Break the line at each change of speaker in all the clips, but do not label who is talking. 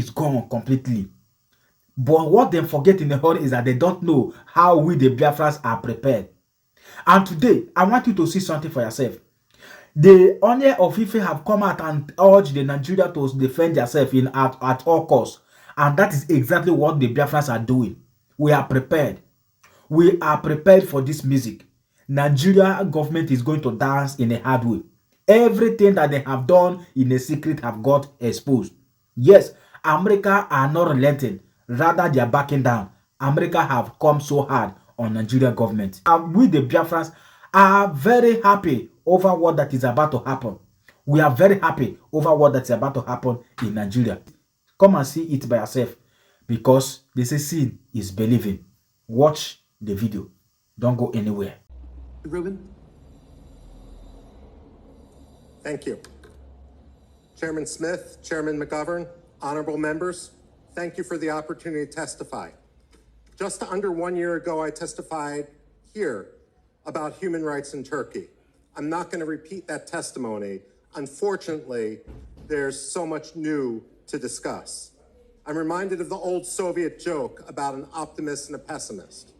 is gone completely. But what they forget in the whole is that they don't know how we, the Biafrans, are prepared. And today, I want you to see something for yourself. The Onion of Ife have come out and urged the Nigeria to defend themselves at all costs. And that is exactly what the Biafrans are doing. We are prepared. We are prepared for this music. Nigeria government is going to dance in a hard way. Everything that they have done in a secret have got exposed. Yes, America are not relenting. Rather, they are backing down. America have come so hard on Nigeria government. And we, the Biafrans, are very happy over what that is about to happen. We are very happy over what that is about to happen in Nigeria. Come and see it by yourself, because they say seeing is believing. Watch the video. Don't go anywhere.
Ruben.
Thank you. Chairman Smith, Chairman McGovern, honorable members, thank you for the opportunity to testify. Just under 1 year ago, I testified here about human rights in Turkey. I'm not going to repeat that testimony. Unfortunately, there's so much new to discuss. I'm reminded of the old Soviet joke about an optimist and a pessimist.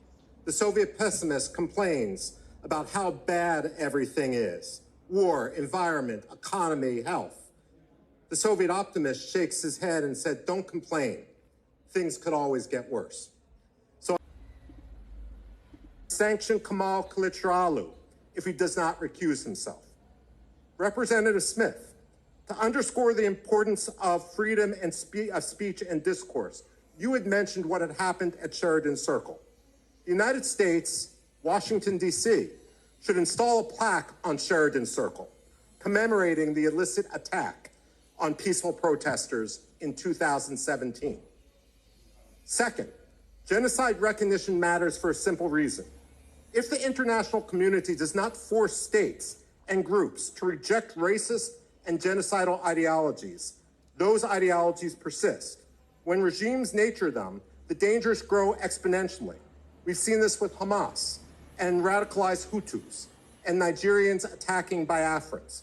The Soviet pessimist complains about how bad everything is: war, environment, economy, health. The Soviet optimist shakes his head and said, "Don't complain. Things could always get worse." So sanction Kemal Kılıçdaroğlu if he does not recuse himself. Representative Smith, to underscore the importance of freedom and of speech and discourse, you had mentioned what had happened at Sheridan Circle. The United States, Washington, D.C., should install a plaque on Sheridan Circle commemorating the illicit attack on peaceful protesters in 2017. Second, genocide recognition matters for a simple reason. If the international community does not force states and groups to reject racist and genocidal ideologies, those ideologies persist. When regimes nature them, the dangers grow exponentially. We've seen this with Hamas and radicalized Hutus and Nigerians attacking Biafrans.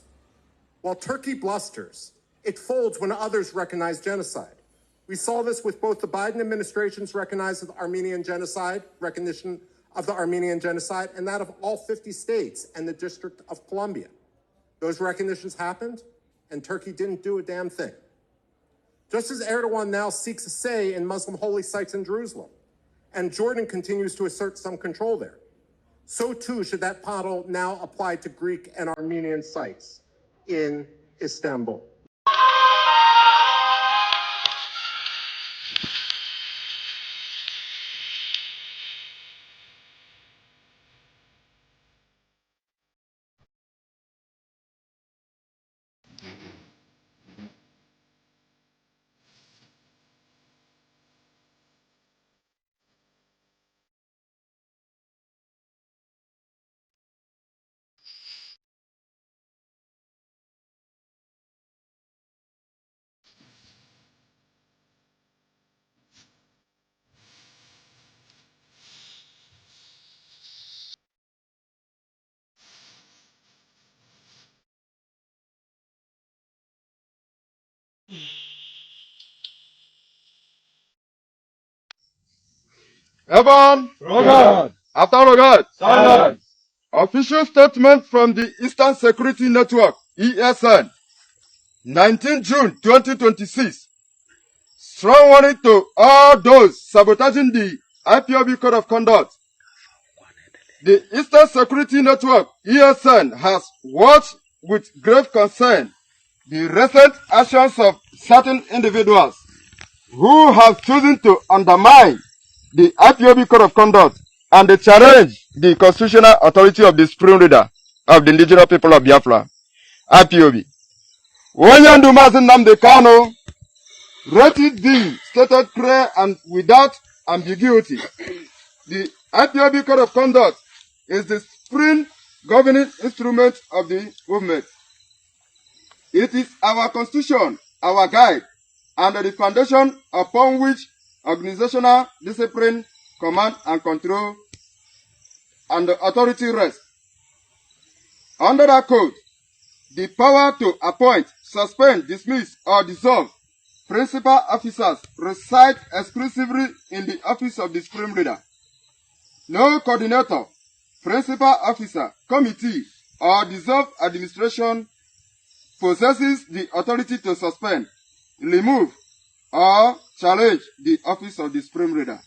While Turkey blusters, it folds when others recognize genocide. We saw this with both the Biden administration's recognition of the Armenian genocide, and that of all 50 states and the District of Columbia. Those recognitions happened, and Turkey didn't do a damn thing. Just as Erdogan now seeks a say in Muslim holy sites in Jerusalem, and Jordan continues to assert some control there, so too should that model now apply to Greek and Armenian sites in Istanbul.
Evan, Rogard. After Rogard.
Silence.
Official statement from the Eastern Security Network, ESN, 19 June 2026. Strong warning to all those sabotaging the IPOB Code of Conduct. The Eastern Security Network, ESN, has watched with grave concern the recent actions of certain individuals who have chosen to undermine the IPOB Code of Conduct and they challenge the constitutional authority of the Supreme Leader of the indigenous people of Biafra, IPOB. Onyandu Nnamdi Kanu rated the stated clear and without ambiguity. The IPOB Code of Conduct is the supreme governing instrument of the movement. It is our constitution, our guide, and the foundation upon which organizational discipline, command and control, and the authority rest. Under that code, the power to appoint, suspend, dismiss, or dissolve principal officers reside exclusively in the office of the Supreme Leader. No coordinator, principal officer, committee, or dissolved administration possesses the authority to suspend, remove, or challenge the office of the Supreme Leader.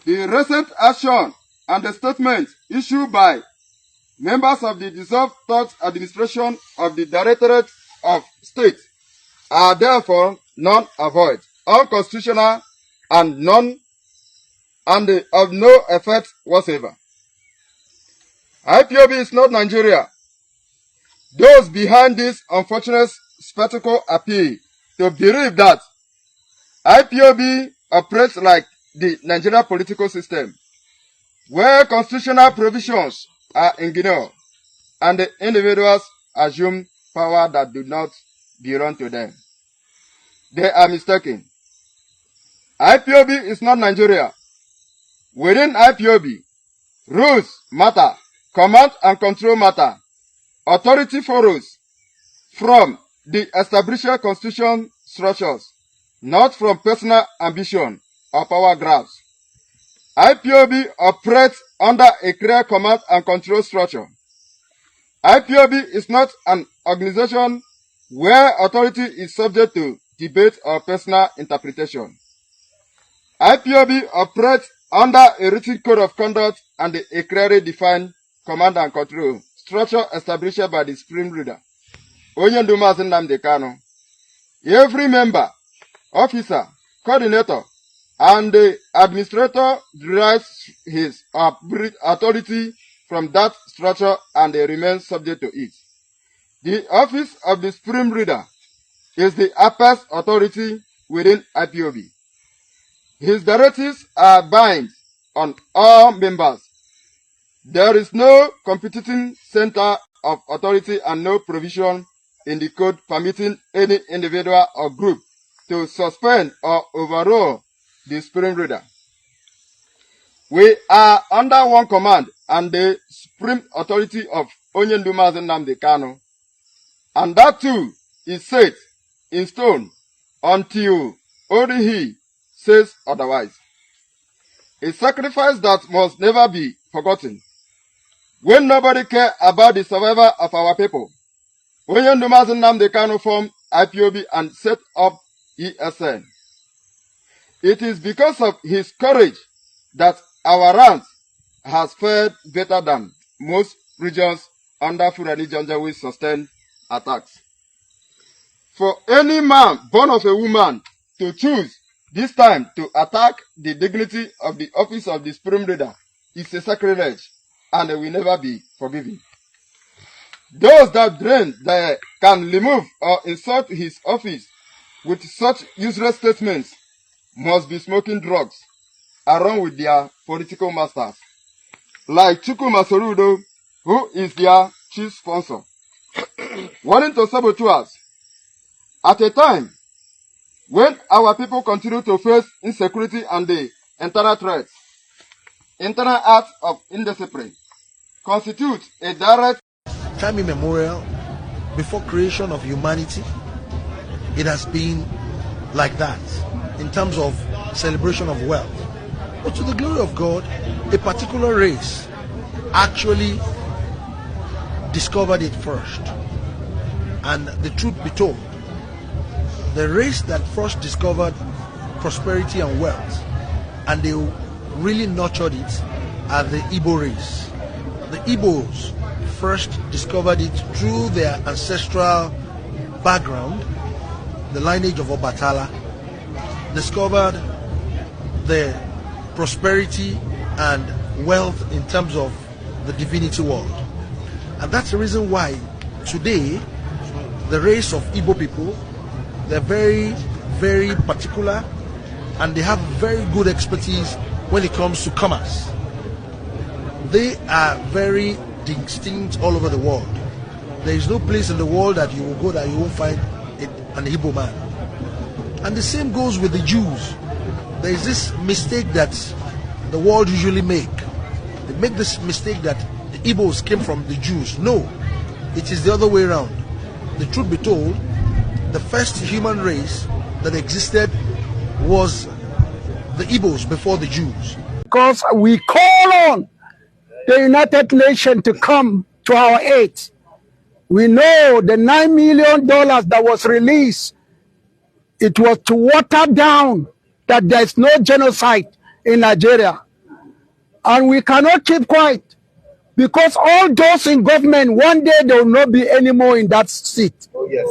The recent action and the statement issued by members of the dissolved third administration of the Directorate of State are therefore non-void, unconstitutional, and of no effect whatsoever. IPOB is not Nigeria. Those behind this unfortunate spectacle appear to believe that IPOB operates like the Nigerian political system, where constitutional provisions are ignored and the individuals assume power that do not belong to them. They are mistaken. IPOB is not Nigeria. Within IPOB, rules matter, command and control matter, authority follows from the established constitution structures, not from personal ambition or power grabs. IPOB operates under a clear command and control structure. IPOB is not an organization where authority is subject to debate or personal interpretation. IPOB operates under a written code of conduct and a clearly defined command and control structure established by the Supreme Leader, Nnamdi Kanu. Every member, officer, coordinator, and the administrator derives his authority from that structure and they remain subject to it. The office of the Supreme Leader is the highest authority within IPOB. His directives are binding on all members. There is no competing center of authority and no provision in the code permitting any individual or group to suspend or overrule the Supreme Leader. We are under one command and the supreme authority of Nnamdi Kanu, and that too is set in stone until only he says otherwise. A sacrifice that must never be forgotten. When nobody cares about the survival of our people, Nnamdi Kanu formed IPOB and set up ESN. It is because of his courage that our ranks has fared better than most regions under Fulani Janjaweed sustained attacks. For any man born of a woman to choose this time to attack the dignity of the office of the Supreme Leader is a sacrilege and will never be forgiven. Those that dream they can remove or insult his office with such useless statements must be smoking drugs along with their political masters, like Chukwuma Soludo, who is their chief sponsor. Wanting to saboteurs at a time when our people continue to face insecurity and the internal threats, internal acts of indiscipline constitute a direct
time immemorial, before creation of humanity. It has been like that in terms of celebration of wealth. But to the glory of God, a particular race actually discovered it first. And the truth be told, the race that first discovered prosperity and wealth, and they really nurtured it, are the Igbo race. The Igbos first discovered it through their ancestral background, the lineage of Obatala, discovered the prosperity and wealth in terms of the divinity world. And that's the reason why today the race of Igbo people, they're very, very particular and they have very good expertise when it comes to commerce. They are very distinct all over the world. There is no place in the world that you will go that you won't find an Igbo man. And the same goes with the Jews. There is this mistake that the world usually make. They make this mistake that the Igbos came from the Jews. No, it is the other way around. The truth be told, the first human race that existed was the Igbos before the Jews.
Because we call on the United Nations to come to our aid. We know the $9 million that was released, it was to water down that there's no genocide in Nigeria. And we cannot keep quiet, because all those in government, one day they will not be anymore in that seat. Oh, yes.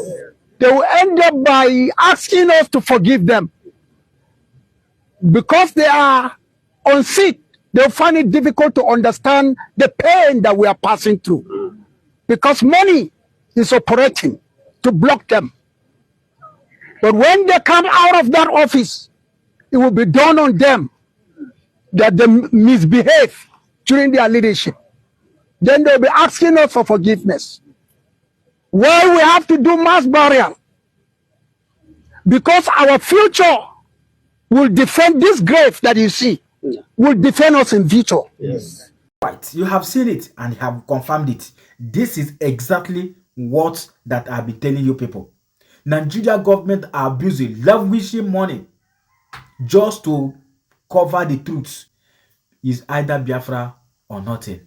They will end up by asking us to forgive them. Because they are on seat, they'll find it difficult to understand the pain that we are passing through. Because money is operating to block them. But when they come out of that office, it will be done on them that they misbehave during their leadership. Then they'll be asking us for forgiveness. Why we have to do mass burial? Because our future will defend this grave that you see, will defend us in future.
Yes. Right, you have seen it and have confirmed it. This is exactly what that I'll be telling you people. Nigeria government are abusing, lavishing money just to cover the truth. Is either Biafra or nothing.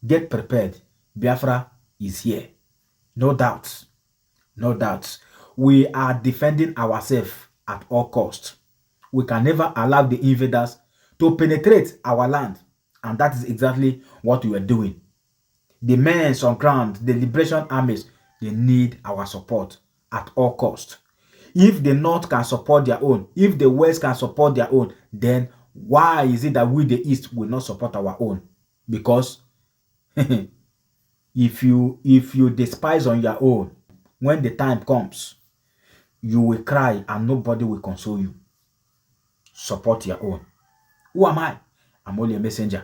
Get prepared. Biafra is here. No doubt. No doubt. We are defending ourselves at all costs. We can never allow the invaders to penetrate our land. And that is exactly what we are doing. The men on ground, the liberation armies, they need our support at all costs. If the North can support their own, if the West can support their own, then why is it that we, the East, will not support our own? Because if you despise on your own, when the time comes, you will cry and nobody will console you. Support your own. Who am I? I'm only a messenger.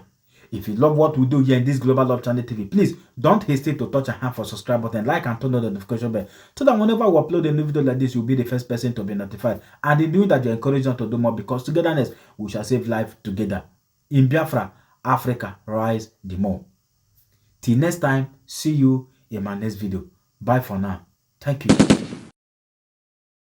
If you love what we do here in this Global Love Channel TV, please don't hesitate to touch a hand for subscribe button, like and turn on the notification bell, so that whenever we upload a new video like this, you'll be the first person to be notified. And in doing that, you encourage us to do more, because togetherness, we shall save life together. In Biafra, Africa, rise the more. Till next time, see you in my next video. Bye for now. Thank you.